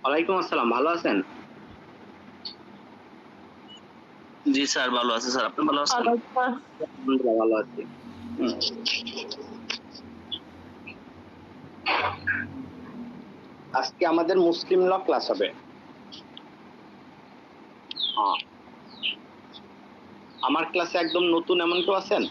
ওয়ালাইকুম আসসালাম, ভালো আছেন? জি স্যার, ভালো আছে স্যার। আপনি ভালো আছেন? আলহামদুলিল্লাহ ভালো আছি। হুম। আজকে আমাদের মুসলিম ল ক্লাস হবে। হ্যাঁ। আমার ক্লাসে একদম নতুন এমন কেউ আছেন?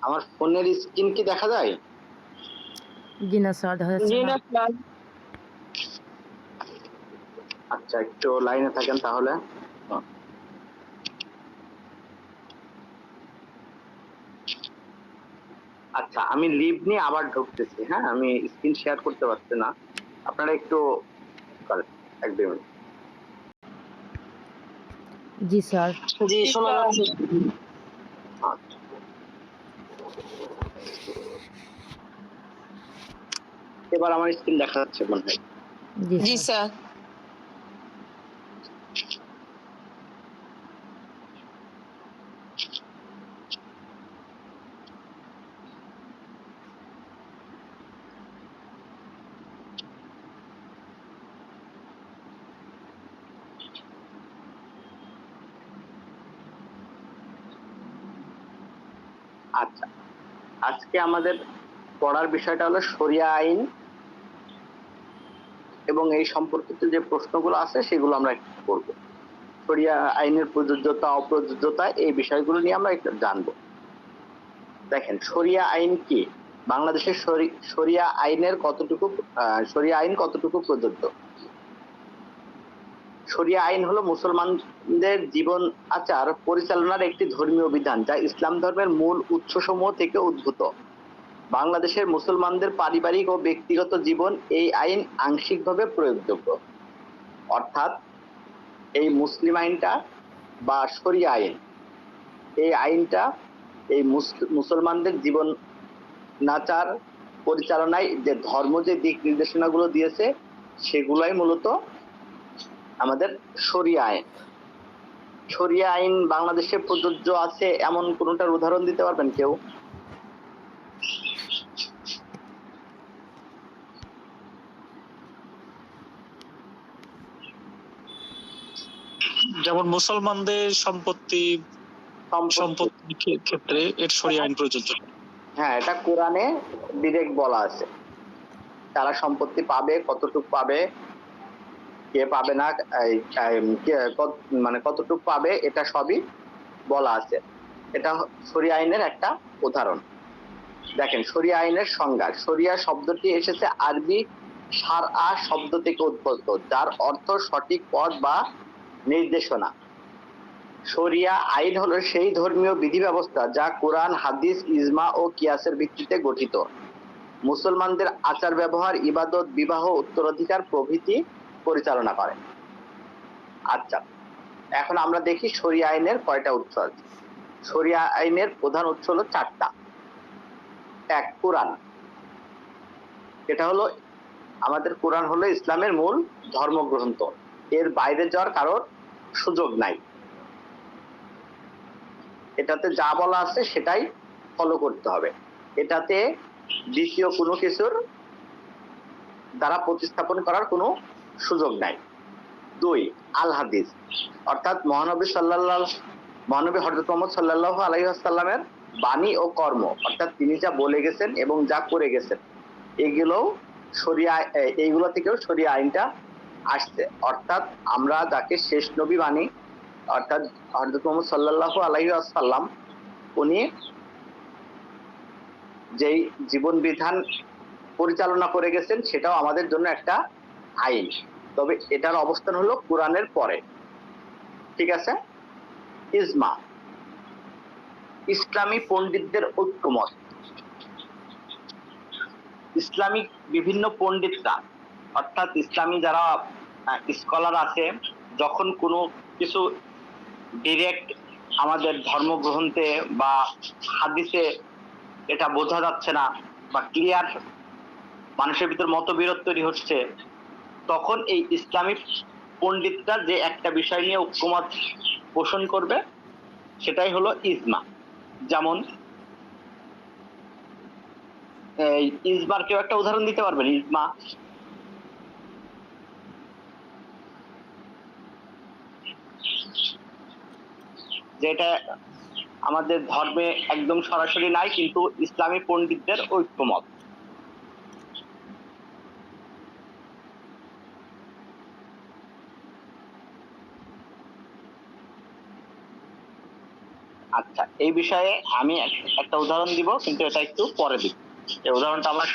আমার ফোনের স্ক্রিন কি দেখা যায়? জি না স্যার, দেখা যাচ্ছে না। আচ্ছা, একটু লাইনে থাকেন তাহলে। আচ্ছা, আমি লিভ নিয়ে আবার ঢুকতেছি। হ্যাঁ, আমি স্ক্রিন শেয়ার করতে পারছি না, আপনারা একটু করেন, 1-2 মিনিট। জি স্যার। জি, শোনা যাচ্ছে। আচ্ছা। এবার আমার স্ক্রিন দেখা যাচ্ছে মনে হয়। জি স্যার। আচ্ছা, আজকে আমাদের পড়ার বিষয়টা হলো শরিয়া আইন এবং এই সম্পর্কিত যে প্রশ্নগুলো আছে সেগুলো আমরা একটু করব। শরিয়া আইনের প্রযোজ্যতা অপ্রযোজ্যতা এই বিষয়গুলো নিয়ে আমরা একটু জানবো। দেখেন, শরিয়া আইন কি? বাংলাদেশের শরিয়া আইনের কতটুকু শরিয়া আইন কতটুকু প্রযোজ্য? শরিয়া আইন হলো মুসলমানদের জীবন আচার পরিচালনার একটি ধর্মীয় বিধান যা ইসলাম ধর্মের মূল উৎসসমূহ থেকে উদ্ভূত। বাংলাদেশের মুসলমানদের পারিবারিক ও ব্যক্তিগত জীবন এই আইন আংশিকভাবে প্রয়োগযোগ্য। অর্থাৎ এই মুসলিম আইনটা বা শরিয়া আইন, এই আইনটা এই মুসলমানদের জীবন নাচার পরিচালনায় যে ধর্ম যে দিক নির্দেশনাগুলো দিয়েছে সেগুলাই মূলত আমাদের শরিয়া আইন। শরিয়া আইন বাংলাদেশে প্রযোজ্য আছে এমন কোনটার উদাহরণ দিতে পারবেন কেউ? যেমন মুসলমানদের সম্পত্তি ক্ষেত্রে এর শরিয়া আইন প্রযোজ্য। হ্যাঁ, এটা কোরআনে ডিরেক্ট বলা আছে তারা সম্পত্তি পাবে, কতটুক পাবে, কে পাবে না, মানে কতটুক পাবে, এটা সবই বলা আছে। এটা শরিয়া আইনের একটা উদাহরণ। দেখেন, শরিয়া আইনের সংজ্ঞা। শরিয়া শব্দটি এসেছে আরবি শারআ শব্দ থেকে উদ্ভূত, যার অর্থ সঠিক পথ বা নির্দেশনা। শরিয়া আইন হলো সেই ধর্মীয় বিধি ব্যবস্থা যা কোরআন, হাদিস, ইজমা ও কিয়াসের ভিত্তিতে গঠিত। মুসলমানদের আচার ব্যবহার, ইবাদত, বিবাহ, উত্তরাধিকার প্রভৃতি পরিচালনা করে। আচ্ছা, এখন আমরা দেখি শরিয়া আইনের কয়টা উৎস আছে। শরিয়া আইনের প্রধান উৎস হলো 4টা। 1, কোরআন। এটা হলো আমাদের কোরআন হলো ইসলামের মূল ধর্মগ্রন্থ, এর বাইরে যাওয়ার কারোর সুযোগ নাই। এটাতে যা বলা আছে সেটাই ফলো করতে হবে। এটাতে দ্বিতীয় কোনো কিছুর দ্বারা প্রতিস্থাপন করার কোনো সুযোগ নাই। 2, আল হাদিস, অর্থাৎ মহানবী হযরত মুহাম্মদ সাল্লাল্লাহু আলাইহি ওয়াসাল্লামের বাণী ও কর্ম, অর্থাৎ তিনি যা বলে গেছেন এবং যা করে গেছেন এইগুলো এইগুলো থেকেও শরিয়া আইনটা আসছে। অর্থাৎ আমরা যাকে শেষ নবী মানি, অর্থাৎ হযরত মুহাম্মদ সাল্লাল্লাহু আলাইহি ওয়াসাল্লাম, উনি যেই জীবন বিধান পরিচালনা করে গেছেন সেটাও আমাদের জন্য একটা আইন, তবে এটার অবস্থান হলো কোরআনের পরে। ঠিক আছে? ইজমা, ইসলামী পণ্ডিতদের ঐক্যমত। ইসলামিক বিভিন্ন পণ্ডিতরা, অর্থাৎ ইসলামী যারা স্কলার আছে, যখন কোনো কিছু ডিরেক্ট আমাদের ধর্মগ্রন্থে বা হাদিসে এটা বোঝা যাচ্ছে না বা ক্লিয়ার মানুষের ভিতর মতবিরোধ তৈরি হচ্ছে, তখন এই ইসলামিক পণ্ডিতরা যে একটা বিষয় নিয়ে ঐক্যমত পোষণ করবে সেটাই হলো ইজমা। যেমন এই ইজমার কেউ একটা উদাহরণ দিতে পারবেন? ইজমা যেটা আমাদের ধর্মে একদম সরাসরি নাই, কিন্তু ইসলামী পণ্ডিতদের ঐক্যমত। আচ্ছা, এই বিষয়ে আমি একটা উদাহরণ দিব, কিন্তু এটা একটু পরে দিব। এই উদাহরণটা আমার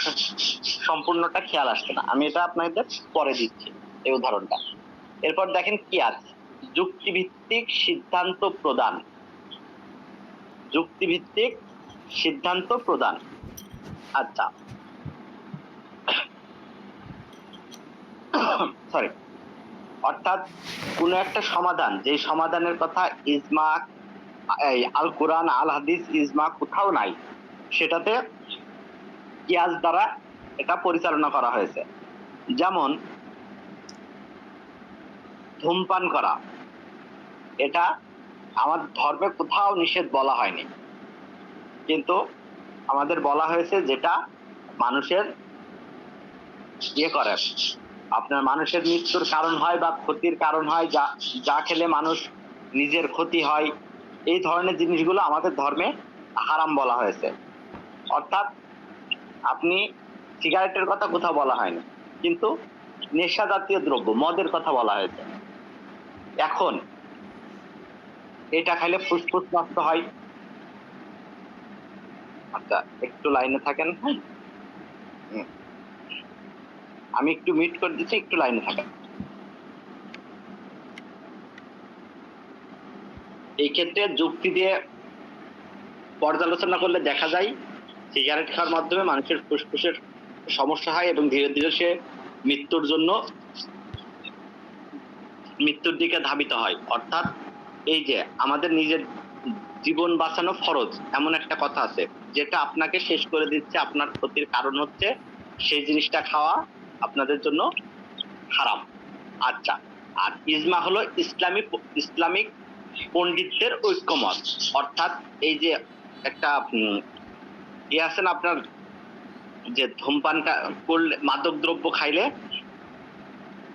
সম্পূর্ণটা খেয়াল আসছে না, আমি এটা আপনাদের পরে দিচ্ছি এই উদাহরণটা। এরপর দেখেন কি আছে, যুক্তিভিত্তিক সিদ্ধান্ত প্রদান। যুক্তিভিত্তিক সিদ্ধান্ত প্রদান। আচ্ছা, সরি, অর্থাৎ কোন একটা সমাধান, যে সমাধানের কথা ইজমা, আল কোরআন, আল হাদিস, ইজমা কোথাও নাই, সেটাতে কিয়াস দ্বারা এটা পরিচালনা করা হয়েছে। যেমন ধূমপান করা, এটা আমার ধর্মে কোথাও নিষেধ বলা হয়নি, কিন্তু আমাদের বলা হয়েছে যেটা মানুষের করে, আপনার মানুষের মৃত্যুর কারণ হয় বা ক্ষতির কারণ হয়, যা খেলে মানুষ নিজের ক্ষতি হয়, এই ধরনের জিনিসগুলো আমাদের ধর্মে হারাম বলা হয়েছে। অর্থাৎ আপনি সিগারেটের কথা কোথাও বলা হয়নি, কিন্তু নেশা জাতীয় দ্রব্য মদের কথা বলা হয়েছে। এখন এটা খাইলে ফুসফুস নষ্ট হয়। আচ্ছা, একটু লাইনে থাকেন। আমি একটু মিট করে দিচ্ছি, একটু লাইনে থাকেন। এই ক্ষেত্রে যুক্তি দিয়ে পর্যালোচনা করলে দেখা যায় সিগারেট খাওয়ার মাধ্যমে মানুষের ফুসফুসের সমস্যা হয় এবং ধীরে ধীরে সে মৃত্যুর দিকে ধাবিত হয়। অর্থাৎ এই যে আমাদের নিজের জীবন বাঁচানো ফরজ, এমন একটা কথা আছে, যেটা আপনাকে শেষ করে দিচ্ছে, আপনার ক্ষতির কারণ হচ্ছে, সেই জিনিসটা খাওয়া আপনাদের জন্য হারাম। আচ্ছা, আর ইজমা হলো ইসলামিক পণ্ডিতদের ঐক্যমত। অর্থাৎ এই যে একটা আছে না আপনার, যে ধূমপান করলে, মাদক দ্রব্য খাইলে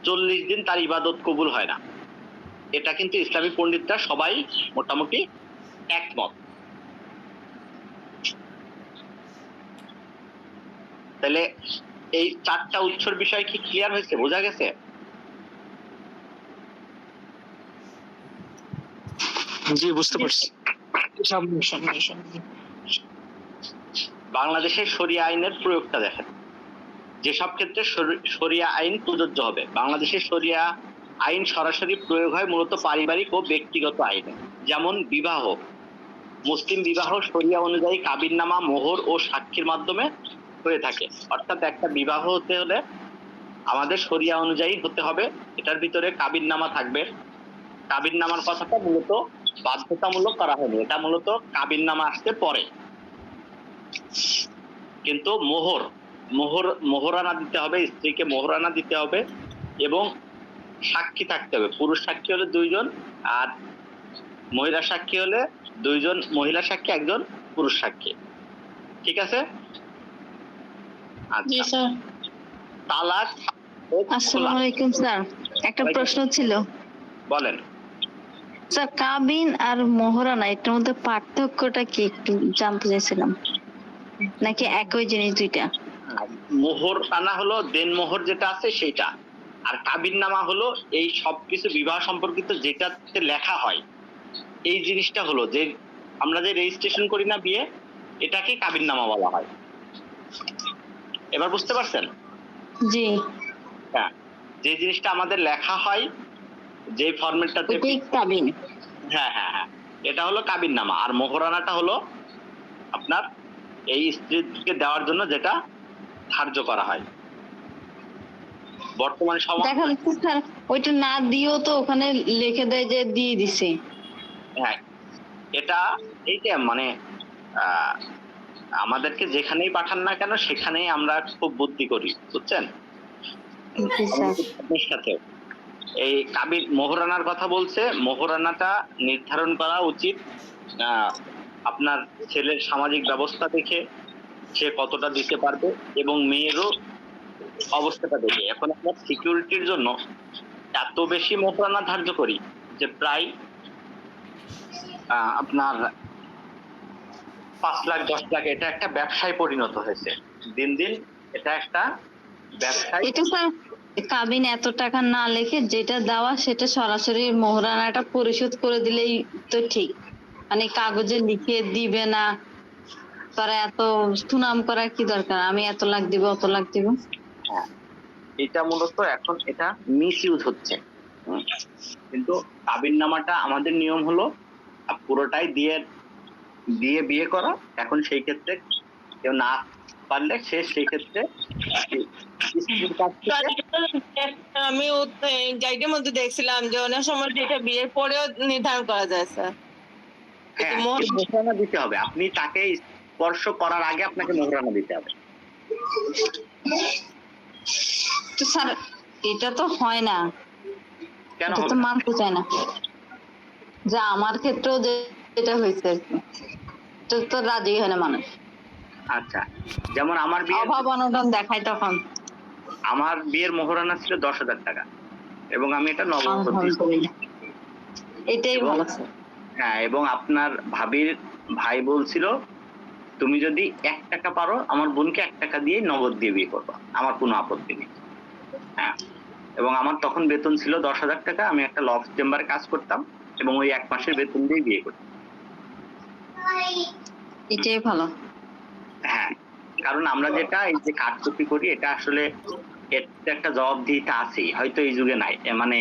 40 দিন তার ইবাদত কবুল হয় না, এটা কিন্তু ইসলামী পণ্ডিতরা সবাই মোটামুটি একমত। তাহলে এই 4টা উৎসর বিষয় কি ক্লিয়ার হয়েছে, বোঝা গেছে? জি, বুঝতে পারছি। বাংলাদেশের শরিয়া আইনের প্রয়োগটা দেখেন, যেসব ক্ষেত্রে শরিয়া আইন প্রযোজ্য হবে। বাংলাদেশের শরিয়া আইন সরাসরি প্রয়োগ হয় মূলত পারিবারিক ও ব্যক্তিগত আইনে। যেমন বিবাহ, মুসলিম বিবাহ শরিয়া অনুযায়ী কাবিননামা, মোহর ও সাক্ষীর মাধ্যমে হয়ে থাকে। অর্থাৎ একটা বিবাহ হতে হলে আমাদের শরিয়া অনুযায়ী হতে হবে, এটার ভিতরে কাবিননামা থাকবে। কাবিননামার কথাটা মূলত বাধ্যতামূলক করা হয়নি, এটা মূলত কাবিননামা আসতে পরে। কিন্তু মোহরানা দিতে হবে, স্ত্রীকে মোহরানা দিতে হবে, এবং সাক্ষী থাকতে হবে। পুরুষ সাক্ষী হলে 2 জন, আর মহিলা সাক্ষী হলে 2 জন, মহিলা সাক্ষী 1 জন, পুরুষ সাক্ষী। ঠিক আছে? জি আচ্ছা, স্যার। তালাক। আসসালামু আলাইকুম স্যার, একটা প্রশ্ন ছিল। বলেন। স্যার, কাবিন আর মোহরানা এটার মধ্যে পার্থক্যটা কি একটু জানতে চাইছিলাম, নাকি একই জিনিস দুইটা? মোহরানা হলো দেনমোহর যেটা আছে সেটা, আর কাবিননামা হলো এই সবকিছু বিবাহ সম্পর্কিত যেটাতে লেখা হয়, এই জিনিসটা হলো যে আমরা যে রেজিস্ট্রেশন করি না বিয়ে, এটাকে কাবিননামা বলা হয়। এবার বুঝতে পারছেন? জি। হ্যাঁ, যে জিনিসটা আমাদের লেখা হয়, যে ফরম্যাটটাতে, এটাই কাবিন। হ্যাঁ হ্যাঁ হ্যাঁ, এটা হলো কাবিননামা। আর মোহরানাটা হলো আপনার এই স্ত্রীকে দেওয়ার জন্য যেটা ধার্য করা হয়। বর্তমান সমাজ দেখা যাচ্ছে স্যার ওইটা না দিয়েও তো ওখানে লিখে দেয় যে দিয়ে দিছে। হ্যাঁ, এইটা মানে আহ, আমাদেরকে যেখানেই পাঠান না কেন সেখানেই আমরা খুব বুদ্ধি করি, বুঝছেন? জি স্যার। আপনার সাথে এই কাবিল মোহরানার কথা বলছে, মোহরানাটা নির্ধারণ করা উচিত আপনার ছেলের সামাজিক ব্যবস্থা দেখে, সে কতটা দিতে পারবে, এবং মেয়েরও অবস্থাটা দেখে। এখন আমরা সিকিউরিটির জন্য এত বেশি মোহরানা ধার্য করি যে প্রায় আপনার 5 লাখ 10 লাখ, এটা একটা ব্যবসায় পরিণত হয়েছে দিন দিন। এটা একটা ব্যবসায়। এটা স্যার কাবিন এত টাকা না লিখে যেটা দেওয়া সেটা সরাসরি মোহরানাটা পরিশোধ করে দিলেই তো ঠিক। মানে কাগজে লিখে দিবে না, তারা এত সুনাম করার কি দরকার, আমি এত লাখ দিব অত লাখ দিব। হ্যাঁ, এটা মূলত এখন এটা মিস ইউজ হচ্ছে। কিন্তু কাবিননামাটা আমাদের নিয়ম হলো পুরোটাই দিয়ে দিয়ে বিয়ে করা। এখন সেই ক্ষেত্রে কেউ না পারলে সে সেই ক্ষেত্রে স্ত্রীর কাছ থেকে আমি গাইডের মধ্যে দেখছিলাম যে অনেক সময় এটা বিয়ের পরেও নির্ধারণ করা যায় স্যার। হ্যাঁ, মোহরানা দিতে হবে। আপনি তাকে স্পর্শ করার আগে আপনাকে মোহরানা দিতে হবে। তো স্যার এটা তো হয় না, কেন এটা হবে তো না? মানতে চায় না। যে আমার ক্ষেত্রেও যেটা হয়েছে আর কি, এটা তো রাজি হয় না মানুষ। আচ্ছা, যেমন আমার অভাব অনটন দেখায় তখন। বিয়ের মোহরানা ছিল 10,000 টাকা, এবং আমি এটা নগদ দিয়েছি। আলহামদুলিল্লাহ, এটাই এবং ভালো স্যার। হ্যাঁ, এবং আপনার ভাবির ভাই বলছিল তুমি যদি 1 টাকা পারো আমার বোনকে 1 টাকা দিয়ে নগদ দিয়ে বিয়ে করবা, আমার কোনো আপত্তি নেই। হ্যাঁ, এবং আমার তখন বেতন ছিল 10,000 টাকা। আমি একটা ল চেম্বারে কাজ করতাম এবং ওই 1 মাসের বেতন দিয়ে বিয়ে করতাম। এটাই ভালো। হ্যাঁ, কারণ আমরা যেটা এই যে কারচুপি করি, এটা আসলে এর একটা জবাবদিহিতা আছেই, হয়তো এই যুগে নাই, মানে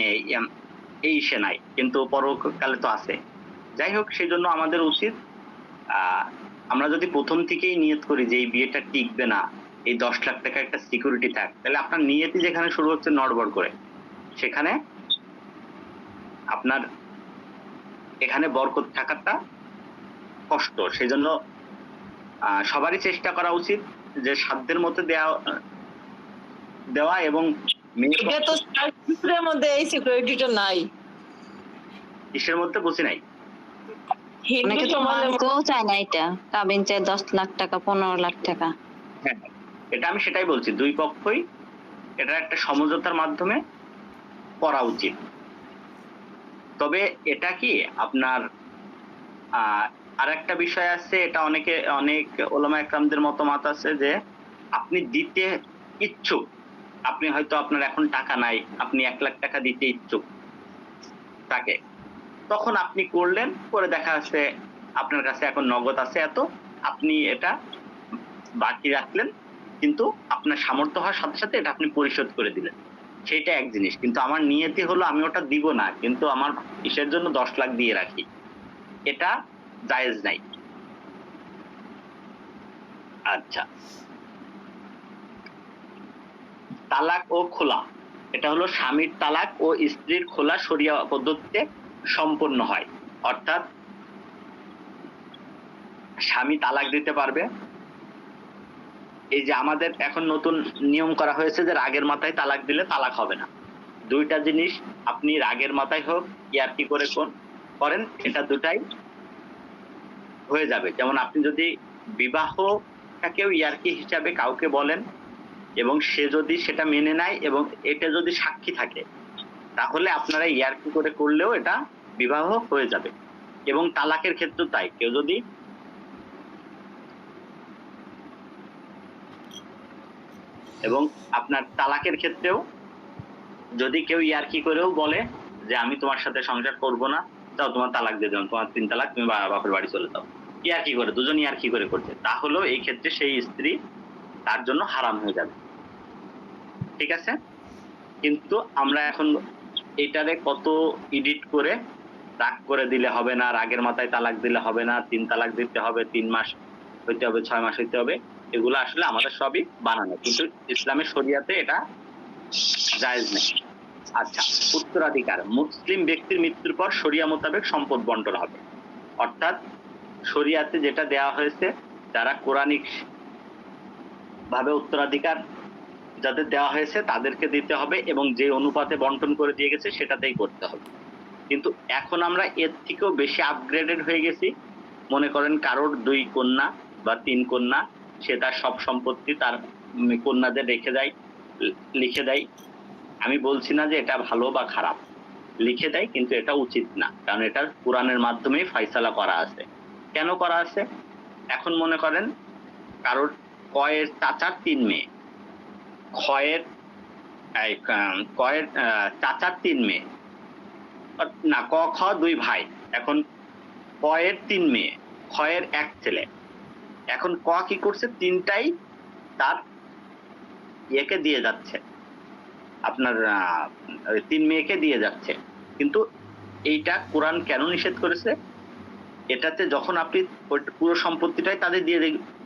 এই ইসে নাই, কিন্তু পরকালে তো আছে। যাই হোক, সেই জন্য আমাদের উচিত আমরা যদি প্রথম থেকেই নিয়ত করি যে এই বিয়েটা টিকবে না, এই 10 লাখ টাকা একটা সিকিউরিটি থাক, তাহলে আপনার নিয়তি যেখানে শুরু হচ্ছে নড়বড় করে, সেখানে আপনার এখানে বরকত থাকাটা কষ্ট। সেই জন্য সবারই চেষ্টা করা উচিত যে সাধ্যের মধ্যে দেওয়া। এবং এটা তো সিকিউরিটির মধ্যে এই সিকিউরিটিটা নাই। কিসের মধ্যে বুঝি নাই? হিন্দু অনেকে তো সমাজে মানতেও চায় না, এটা কাবিন চায় 10 লাখ টাকা 15 লাখ টাকা। হ্যাঁ, এটা আমি সেটাই বলছি, দুই পক্ষই এটা একটা সমঝোতার মাধ্যমে করা উচিত। তবে এটা কি আপনার আর একটা বিষয় আছে, এটা অনেক ওলামা একরামদের মতামত আছে যে আপনি দিতে ইচ্ছুক, আপনি হয়তো আপনার এখন টাকা নাই, আপনি 1 লাখ টাকা দিতে ইচ্ছুক তাকে, তখন আপনি করলেন, করে দেখা যাচ্ছে আপনার কাছে এখন নগদ আছে এত, আপনি এটা বাকি রাখলেন, কিন্তু আপনার সামর্থ্য হওয়ার সাথে সাথে এটা আপনি পরিশোধ করে দিলেন, সেটা এক জিনিস। কিন্তু আমার নিয়তি হলো আমি ওটা দিব না, কিন্তু আমার কিসের জন্য 10 লাখ দিয়ে রাখি, এটা জায়েজ নাই। আচ্ছা, তালাক ও খোলা, এটা হলো স্বামীর তালাক ও স্ত্রীর খোলা শরিয়া পদ্ধতিতে সম্পন্ন হয়। অর্থাৎ স্বামী তালাক দিতে পারবে। এই যে আমাদের এখন নতুন নিয়ম করা হয়েছে যে রাগের মাথায় তালাক দিলে তালাক হবে না। দুইটা জিনিস, আপনি রাগের মাথায় হোক ইয়ার্কি করে করেন, এটা দুটাই হয়ে যাবে। যেমন আপনি যদি বিবাহটাকেও ইয়ার্কি হিসাবে কাউকে বলেন এবং সে যদি সেটা মেনে নেয় এবং এটা যদি সাক্ষী থাকে, তাহলে আপনারা ইয়ার্কি করে করলেও এটা বিবাহ হয়ে যাবে। এবং তালাকের ক্ষেত্রে তাই, কেউ যদি এবং আপনার তালাকের ক্ষেত্রেও যদি কেউ ইয়ার্কি করেও বলে যে আমি তোমার সাথে সংসার করব না, তাও তোমার তালাক দিয়ে দিলাম, তোমার 3 তালাক, তুমি বাপের বাড়ি চলে যাও, ইয়ার্কি করে, দুজন ইয়ার্কি করে করছে, তাহলেও এই ক্ষেত্রে সেই স্ত্রী তার জন্য হারাম হয়ে যাবে। ঠিক আছে? কিন্তু আমরা এখন এটারে কত এডিট করে রাগ করে দিলে হবে না, রাগের মাথায় তালাক দিলে হবে না, 3 তালাক দিতে হবে, 3 মাস হইতে হবে, 6 মাস হইতে হবে, এগুলো আসলে আমাদের সবই বানানো, কিন্তু ইসলামের শরিয়াতে এটা জায়েজ নেই। আচ্ছা, উত্তরাধিকার। মুসলিম ব্যক্তির মৃত্যুর পর শরিয়া মোতাবেক সম্পদ বন্টন হবে, অর্থাৎ শরিয়াতে যেটা দেওয়া হয়েছে, যারা কোরআনিক ভাবে উত্তরাধিকার যাদের দেওয়া হয়েছে তাদেরকে দিতে হবে, এবং যে অনুপাতে বন্টন করে দিয়ে গেছে সেটাতেই করতে হবে। কিন্তু এখন আমরা এর থেকেও বেশি আপগ্রেডেড হয়ে গেছি। মনে করেন কারোর 2 কন্যা বা 3 কন্যা, সে তার সব সম্পত্তি তার কন্যাদের লিখে দেয়। আমি বলছি না যে এটা ভালো বা খারাপ, লিখে দেয়, কিন্তু এটা উচিত না, কারণ এটা কোরআনের মাধ্যমেই ফয়সালা করা আছে। কেন করা আছে? এখন মনে করেন কারোর কয়ের চাচার 3 মেয়ে, কয়ের চাচার 3 মেয়ে, না ক খ 2 ভাই, এখন কয়ের 3 মেয়ে, খয়ের 1 ছেলে। এখন ক কি করছে, 3টাই তার ইয়েকে দিয়ে যাচ্ছে, আপনার 3 মেয়েকে দিয়ে যাচ্ছে। কিন্তু এইটা কোরআন কেন নিষেধ করেছে? এটাতে যখন আপনি পুরো সম্পত্তিটাই তাদের দিয়ে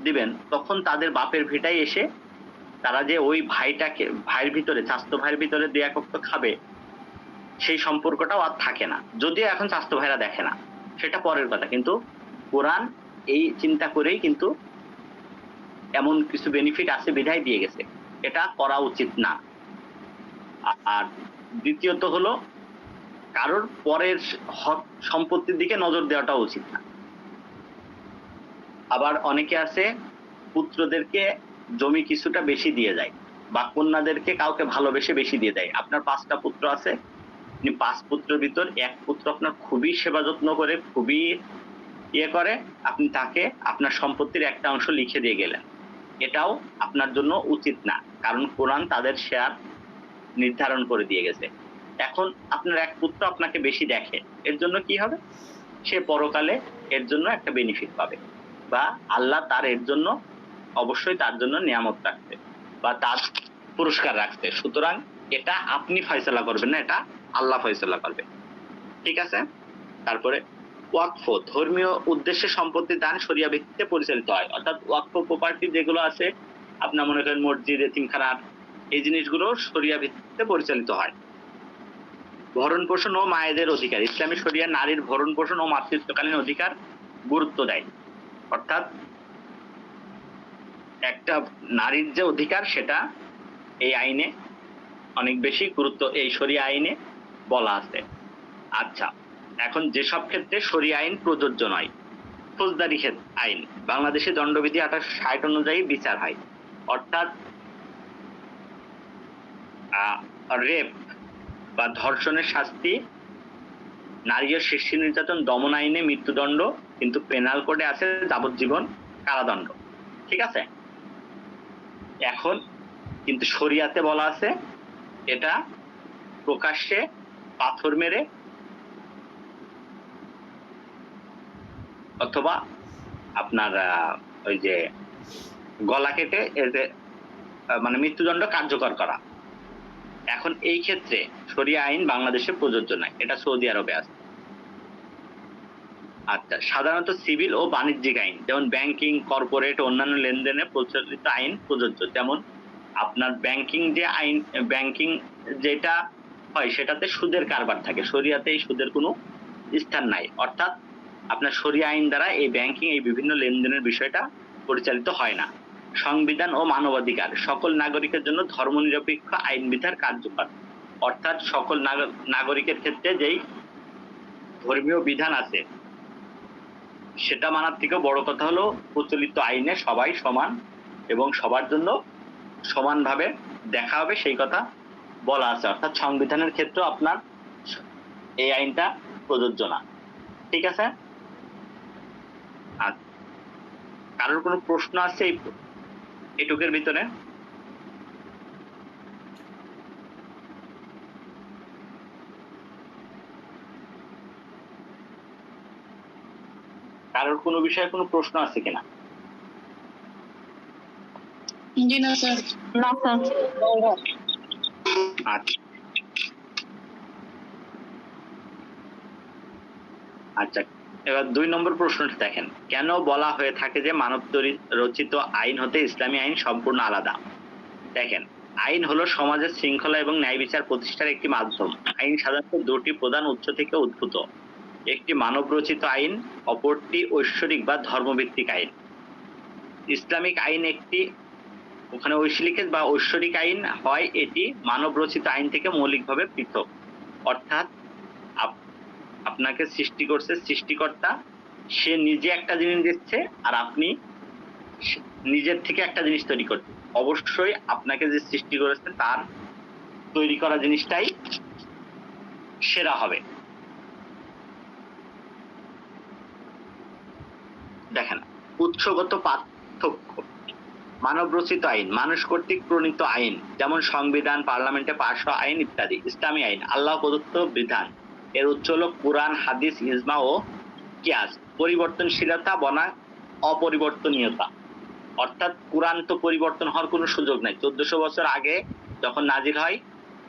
দিবেন, তখন তাদের বাপের ভিটায় এসে তারা যে ওই ভাইয়ের ভিতরে, চাচাতো ভাইয়ের ভিতরে দেয়া কত খাবে, সেই সম্পর্কটাও আর থাকে না। যদিও এখন চাচাতো ভাইরা দেখে না, সেটা পরের কথা, কিন্তু কোরআন এই চিন্তা করেই কিন্তু এমন কিছু বেনিফিট আছে বিধায় দিয়ে গেছে। এটা করা উচিত না। আর দ্বিতীয়ত হলো, কারোর পরের হক সম্পত্তির দিকে নজর দেওয়াটা উচিত না। আবার অনেকে আছে পুত্রদেরকে জমি কিছুটা বেশি দিয়ে যায়, বা কন্যাদেরকে কাউকে ভালোবেসে বেশি দিয়ে দেয়। আপনার 5টা পুত্র আছে, 5 পুত্রের ভিতর 1 পুত্র আপনার খুবই সেবা যত্ন করে, খুবই ইয়ে করে, আপনি তাকে আপনার সম্পত্তির একটা অংশ লিখে দিয়ে গেলেন। এটাও আপনার জন্য উচিত না, কারণ কোরআন তাদের শেয়ার নির্ধারণ করে দিয়ে গেছে। এখন আপনার 1 পুত্র আপনাকে বেশি দেখে, এর জন্য কি হবে? সে পরকালে এর জন্য একটা বেনিফিট পাবে, বা আল্লাহ তার এর জন্য অবশ্যই তার জন্য নিয়ামত রাখবে, বা তার পুরস্কার রাখবে। সুতরাং এটা আপনি ফয়সালা করবেন না, এটা আল্লাহ ফয়সালা করবে। ঠিক আছে? তারপরে ওয়াকফ, ধর্মীয় উদ্দেশ্যে সম্পত্তি দান শরিয়া ভিত্তিতে পরিচালিত হয়, অর্থাৎ ওয়াকফ প্রপার্টি যেগুলো আছে, আপনার মনে করেন মসজিদ, এতিমখানা, এই জিনিসগুলো শরিয়া ভিত্তিতে পরিচালিত হয়। ভরণ পোষণ ও মায়েদের অধিকার। ইসলামী শরিয়া নারীর ভরণ পোষণ ও মাতৃত্বকালীন অধিকার গুরুত্ব দেয়, অর্থাৎ একটা নারীর যে অধিকার সেটা এই আইনে অনেক বেশি গুরুত্ব, এই শরিয়া আইনে বলা আছে। আচ্ছা, এখন যেসব ক্ষেত্রে শরিয়া আইন প্রযোজ্য নয়, ফৌজদারি আইন। বাংলাদেশে দণ্ডবিধি 2860 অনুযায়ী বিচার হয়, অর্থাৎ রেপ বা ধর্ষণের শাস্তি, নারী ও শিশু নির্যাতন দমন আইনে মৃত্যুদণ্ড, কিন্তু পেনাল কোডে আছে যাবজ্জীবন কারাদণ্ড। ঠিক আছে? এখন কিন্তু শরিয়াতে বলা আছে এটা প্রকাশ্যে পাথর মেরে অথবা আপনার ওই যে গলা কেটে মানে মৃত্যুদণ্ড কার্যকর করা। এখন এই ক্ষেত্রে শরিয়া আইন বাংলাদেশে প্রযোজ্য নয়, এটা সৌদি আরবে আছে। আচ্ছা, সাধারণত সিভিল ও বাণিজ্যিক আইন, যেমন ব্যাংকিং, কর্পোরেট, অন্যান্য লেনদেনে প্রচলিত আইন প্রযোজ্য। যেমন আপনার ব্যাংকিং যে আইন, ব্যাংকিং যেটা হয় সেটাতে সুদের কারবার থাকে, শরিয়াতে এই সুদের কোনো স্থান নাই। অর্থাৎ আপনার শরিয়া আইন দ্বারা এই ব্যাংকিং, এই বিভিন্ন লেনদেনের বিষয়টা পরিচালিত হয় না। সংবিধান ও মানবাধিকার, সকল নাগরিকের জন্য ধর্মনিরপেক্ষ আইন বিধান কার্যকর, অর্থাৎ সকল নাগরিকের ক্ষেত্রে যেই ধর্মীয় বিধান আছে সেটা মানার থেকে বড় কথা হলো প্রচলিত আইনে সবাই সমান এবং সবার জন্য সমানভাবে দেখা হবে, সেই কথা বলা আছে। অর্থাৎ সংবিধানের ক্ষেত্রে আপনার এই আইনটা প্রযোজ্য না। ঠিক আছে? আচ্ছা, কারোর কোনো প্রশ্ন আছে এটুকের ভিতরে? কারোর কোনো বিষয়ে কোনো প্রশ্ন আছে কিনা? জি না স্যার। না স্যার। আচ্ছা আচ্ছা, এবার 2 নম্বর প্রশ্নটা দেখেন, কেন বলা হয়ে থাকে যে মানব রচিত আইন হতে ইসলামী আইন সম্পূর্ণ আলাদা? দেখেন, আইন হলো সমাজের শৃঙ্খলা এবং ন্যায় বিচার প্রতিষ্ঠার একটি মাধ্যম। আইন সাধারণত দুটি প্রধান উৎস থেকে উদ্ভূত, একটি মানব রচিত আইন, অপরটি ঐশ্বরিক বা ধর্মভিত্তিক আইন। ইসলামিক আইন একটি ওখানে ঐশ্বরিক বা ঐশ্বরিক আইন হয়, এটি মানব রচিত আইন থেকে মৌলিকভাবে পৃথক, অর্থাৎ আপনাকে সৃষ্টি করছে সৃষ্টিকর্তা, সে নিজে একটা জিনিস দিচ্ছে আর আপনি নিজের থেকে একটা জিনিস তৈরি করছেন। অবশ্যই আপনাকে যে সৃষ্টি করেছে তার তৈরি করা জিনিসটাই সেরা হবে। দেখেন, উৎসগত পার্থক্য। মানব রচিত আইন মানুষ কর্তৃক প্রণীত আইন, যেমন সংবিধান, পার্লামেন্টে পাশ হওয়া আইন ইত্যাদি। ইসলামী আইন আল্লাহ প্রদত্ত বিধান, এর উৎস হলো কোরআন, হাদিস, ইজমা ও কিয়াস। পরিবর্তনশীলতা বনাম অপরিবর্তনীয়তা, অর্থাৎ কোরআন তো পরিবর্তন হওয়ার কোনো সুযোগ নাই। 1400 বছর আগে যখন নাজিল হয়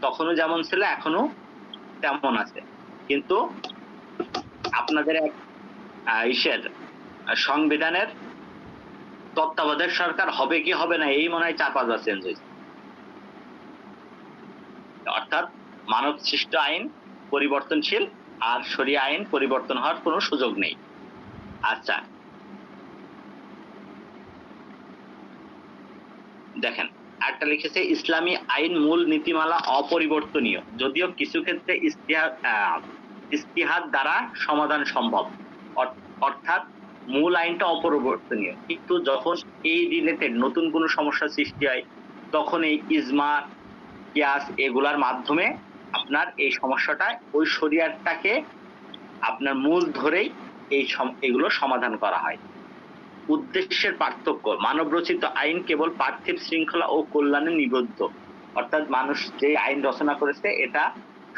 তখনও যেমন ছিল এখনো তেমন আছে, কিন্তু আপনাদের এক সংবিধানের তত্ত্বাবধায়ক সরকার হবে কি হবে না এই মনে হয় 4-5 বার চেঞ্জ হয়েছে। অর্থাৎ মানব সৃষ্ট আইন পরিবর্তনশীল আর শরিয়া আইন পরিবর্তন হওয়ার কোনো সুযোগ নেই। আচ্ছা, দেখেন একটা লিখেছে, ইসলামী আইন মূল নীতিমালা অপরিবর্তনীয়, যদিও কিছু ক্ষেত্রে ইস্তিহাদ দ্বারা সমাধান সম্ভব। অর্থাৎ মূল আইনটা অপরিবর্তনীয়, কিন্তু যখন এই রিলেটেড নতুন কোনো সমস্যা সৃষ্টি হয় তখন এই ইজমা, কিয়াস এগুলার মাধ্যমে আপনার এই সমস্যাটা ওই শরিয়াতটাকে আপনার মূল ধরেই এগুলো সমাধান করা হয়। উদ্দেশ্যের পার্থক্য, মানব রচিত আইন কেবল পার্থিব শৃঙ্খলা ও কল্যাণে নিবদ্ধ, অর্থাৎ মানুষ যে আইন রচনা করেছে এটা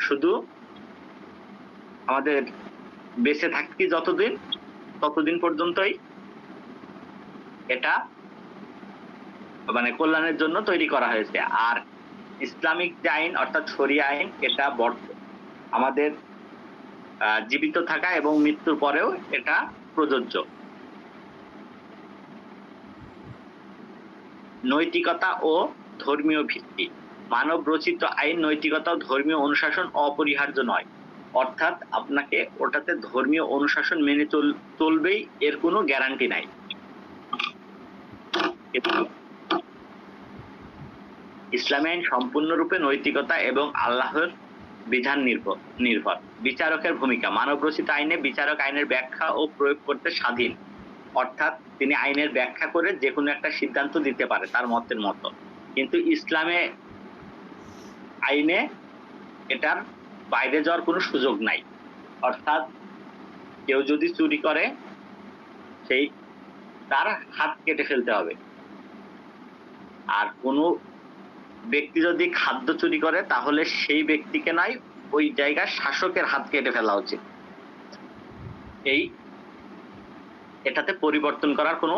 শুধু আমাদের বেঁচে থাকি যতদিন ততদিন পর্যন্তই এটা মানে কল্যাণের জন্য তৈরি করা হয়েছে। আর ইসলামিক যে আইন অর্থাৎ শরিয়া আইন এটা আমাদের জীবিত থাকা এবং মৃত্যুর পরেও এটা প্রযোজ্য। নৈতিকতা ও ধর্মীয় ভিত্তি, মানব রচিত আইন নৈতিকতা ও ধর্মীয় অনুশাসন অপরিহার্য নয়, অর্থাৎ আপনাকে ওটাতে ধর্মীয় অনুশাসন মেনে চলবেই এর কোনো গ্যারান্টি নাই। ইসলামী আইন সম্পূর্ণরূপে নৈতিকতা এবং আল্লাহর বিধান নির্ভর। বিচারকের ভূমিকা, মানব রচিত আইনে বিচারক আইনের ব্যাখ্যা ও প্রয়োগ করতে স্বাধীন, অর্থাৎ তিনি আইনের ব্যাখ্যা করে যে কোনো একটা সিদ্ধান্ত দিতে পারে তার মতের মতো, কিন্তু ইসলামে আইনে এটার বাইরে যাওয়ার কোনো সুযোগ নাই। অর্থাৎ কেউ যদি চুরি করে সেই তার হাত কেটে ফেলতে হবে, আর কোনো ব্যক্তি যদি খাদ্য চুরি করে তাহলে সেই ব্যক্তিকে নয় ওই জায়গায় শাসকের হাত কেটে ফেলা উচিত। এটাতে পরিবর্তন করার কোনো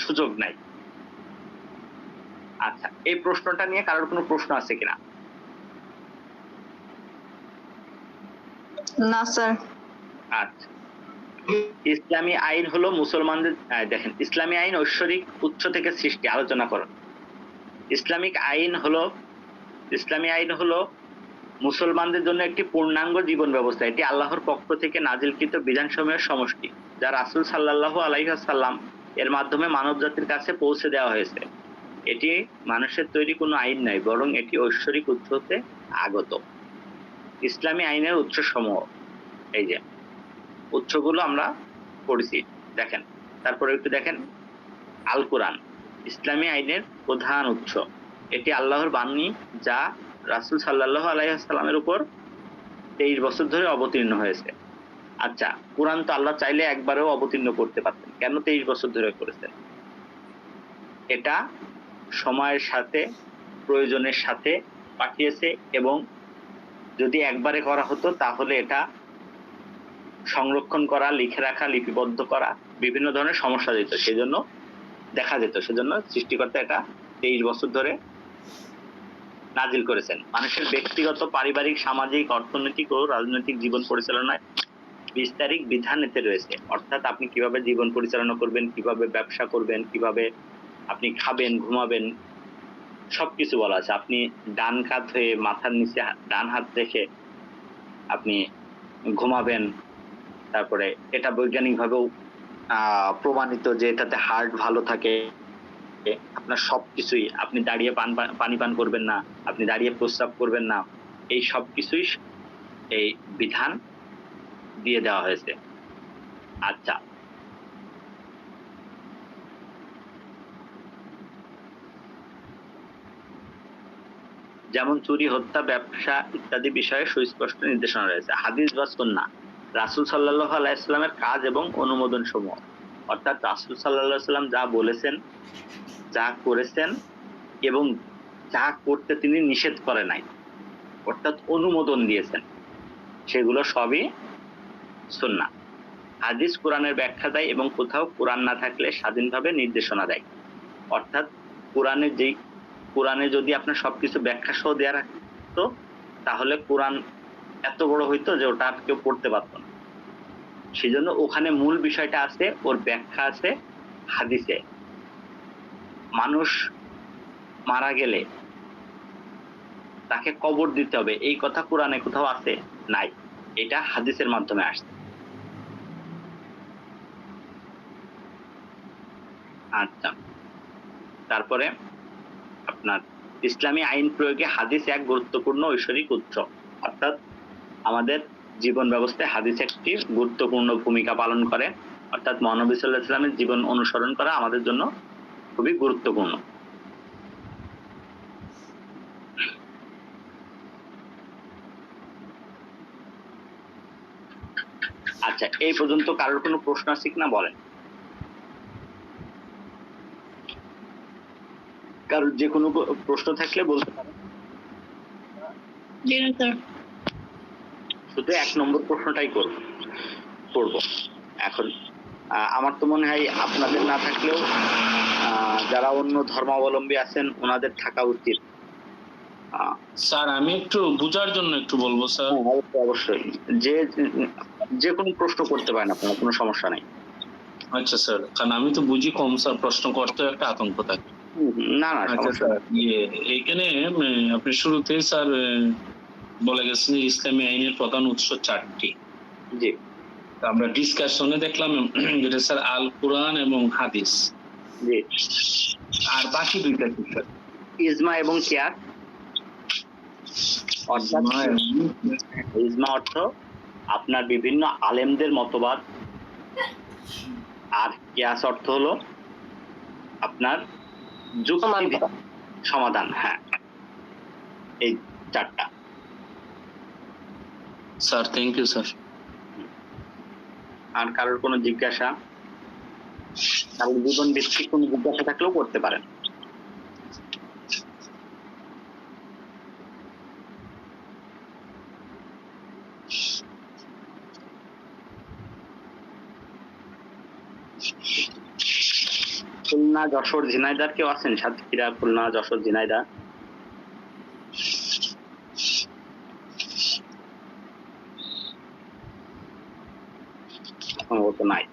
সুযোগ নাই। আচ্ছা, এই প্রশ্নটা নিয়ে কারোর কোনো প্রশ্ন আছে কিনা? না স্যার। আচ্ছা, ইসলামী আইন হলো মুসলমানদের, দেখেন ইসলামী আইন ঐশ্বরিক উৎস থেকে সৃষ্টি, আলোচনা করুন। ইসলামী আইন হলো মুসলমানদের জন্য একটি পূর্ণাঙ্গ জীবন ব্যবস্থা। এটি আল্লাহর পক্ষ থেকে নাজিলকৃত বিধানসমূহের সমষ্টি, যা রাসূল সাল্লাল্লাহু আলাইহি ওয়াসাল্লাম এর মাধ্যমে মানব জাতির কাছে পৌঁছে দেওয়া হয়েছে। এটি মানুষের তৈরি কোনো আইন নয়, বরং এটি ঐশ্বরিক উৎস হতে আগত। ইসলামী আইনের উৎসসমূহ, এই যে উৎসগুলো আমরা পড়েছি, দেখেন। তারপরে একটু দেখেন, আল কোরআন ইসলামী আইনের প্রধান উৎস। এটি আল্লাহর বাণী যা রাসূল সাল্লাল্লাহু আলাইহি ওয়াসাল্লামের উপর 23 বছর ধরে অবতীর্ণ হয়েছে। আচ্ছা, কোরআন তো আল্লাহ চাইলে একবারেও অবতীর্ণ করতে পারতেন, কেন 23 বছর ধরে করেছেন? এটা সময়ের সাথে প্রয়োজনের সাথে পাঠিয়েছে, এবং যদি একবারে করা হতো তাহলে এটা সংরক্ষণ করা, লিখে রাখা, লিপিবদ্ধ করা বিভিন্ন ধরনের সমস্যা যেত, সেজন্য সেজন্য সৃষ্টিকর্তা এটা 23 বছর ধরে নাজিল করেছেন। মানুষের ব্যক্তিগত, পারিবারিক, সামাজিক, অর্থনৈতিক ও রাজনৈতিক জীবন পরিচালনায় বিস্তারিত বিধান এতে রয়েছে, অর্থাৎ আপনি কিভাবে জীবন পরিচালনা করবেন, কিভাবে ব্যবসা করবেন, কিভাবে আপনি খাবেন, ঘুমাবেন, সবকিছু বলা আছে। আপনি ডান কাত হয়ে মাথার নিচে ডান হাত রেখে আপনি ঘুমাবেন। তারপরে এটা বৈজ্ঞানিকভাবেও প্রমাণিত যে এটাতে হার্ট ভালো থাকে। আপনার সবকিছুই, আপনি দাঁড়িয়ে পানি পান করবেন না, আপনি দাঁড়িয়ে প্রস্রাব করবেন না, এই সবকিছুই এই বিধান দিয়ে দেওয়া হয়েছে। আচ্ছা, যেমন চুরি, হত্যা, ব্যবসা ইত্যাদি বিষয়ে সুস্পষ্ট নির্দেশনা রয়েছে। হাদিস বা সুন্নাহ, রাসূল সাল্লাল্লাহু আলাইহি ওয়াসাল্লামের কাজ এবং অনুমোদন সমূহ, অর্থাৎ রাসূল সাল্লাল্লাহু আলাইহি ওয়াসাল্লাম যা বলেছেন, যা করেছেন এবং যা করতে তিনি নিষেধ করে নাই, অর্থাৎ অনুমোদন দিয়েছেন, সেগুলো সবই সুন্নাহ। হাদিস কোরআনের ব্যাখ্যা দেয় এবং কোথাও কোরআন না থাকলে স্বাধীনভাবে নির্দেশনা দেয়, অর্থাৎ কোরআনে যদি আপনার সবকিছু ব্যাখ্যা সহ দেওয়া রাখতো তাহলে কোরআন এত বড় হইতো যে ওটা আর কেউ পড়তে পারতো না। সেই জন্য ওখানে মূল বিষয়টা আছে, ওর ব্যাখ্যা আছে হাদিসে। মানুষ মারা গেলে তাকে কবর দিতে হবে, এই কথা কোরআনে কোথাও আছে নাই, এটা হাদিসের মাধ্যমে আসছে। আচ্ছা, তারপরে আপনার ইসলামী আইন প্রয়োগে হাদিস এক গুরুত্বপূর্ণ ঐশ্বরিক উৎস, অর্থাৎ আমাদের জীবন ব্যবস্থায় হাদিস একটি গুরুত্বপূর্ণ ভূমিকা পালন করে, অর্থাৎ মহানবী সাল্লাল্লাহু আলাইহি ওয়াসাল্লামের জীবন অনুসরণ করা আমাদের জন্য খুবই গুরুত্বপূর্ণ। আচ্ছা, এই পর্যন্ত কারোর কোনো প্রশ্ন আছে কিনা বলেন? কারোর যে কোনো প্রশ্ন থাকলে বলতে পারেন। শুধু 1 নম্বর প্রশ্নটাই করব এখন। আমার তো মনে হয় আপনাদের না থাকলেও যারা অন্য ধর্মাবলম্বী আছেন ওনাদের থাকা উচিত। স্যার আমি একটু বুঝার জন্য একটু বলবো স্যার। অবশ্যই, যে কোনো প্রশ্ন করতে পারেন, আপনার কোনো সমস্যা নাই। আচ্ছা স্যার, কারণ আমি তো বুঝি কম স্যার, প্রশ্ন করতে একটা আতঙ্ক থাকে। না না, আচ্ছা স্যার, এইখানে আপনি শুরুতেই স্যার বলে গেছেন ইসলামী আইনের প্রধান উৎস 4টি। জি, আমরা ডিসকাশনে দেখলাম যেটা স্যার আল কোরআন এবং হাদিস। জি, আর বাকি দুইটা কি স্যার? ইজমা এবং কিয়াস। অর্থাৎ ইজমা অর্থ আপনার বিভিন্ন আলেমদের মতবাদ, আর কিয়াস অর্থ হলো আপনার যুক্তি সমাধান। হ্যাঁ, এই 4টা। Sir thank you sir. আর কারোর কোনো জিজ্ঞাসা, কারোর জীবন ভিত্তিক কোনো জিজ্ঞাসা থাকলেও করতে পারেন। খুলনা, যশোর, ঝিনাইদহ কেউ আছেন? সাতক্ষীরা, খুলনা, যশোর, ঝিনাইদহ? সম্ভবত নাই।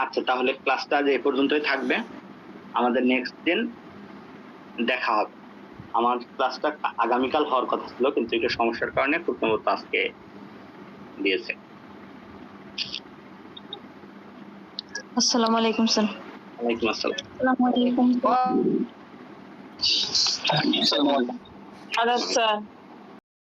আচ্ছা, তাহলে ক্লাসটা আজ এ পর্যন্তই থাকবে। আমাদের নেক্সট দিন দেখা হবে। আমার ক্লাসটা আগামীকাল হওয়ার কথা ছিল, কিন্তু একটা সমস্যার কারণে প্রথমত আজকে দিয়েছে। আসসালামু আলাইকুম স্যার। ওয়ালাইকুম আসসালাম। আসসালামু আলাইকুম। আচ্ছা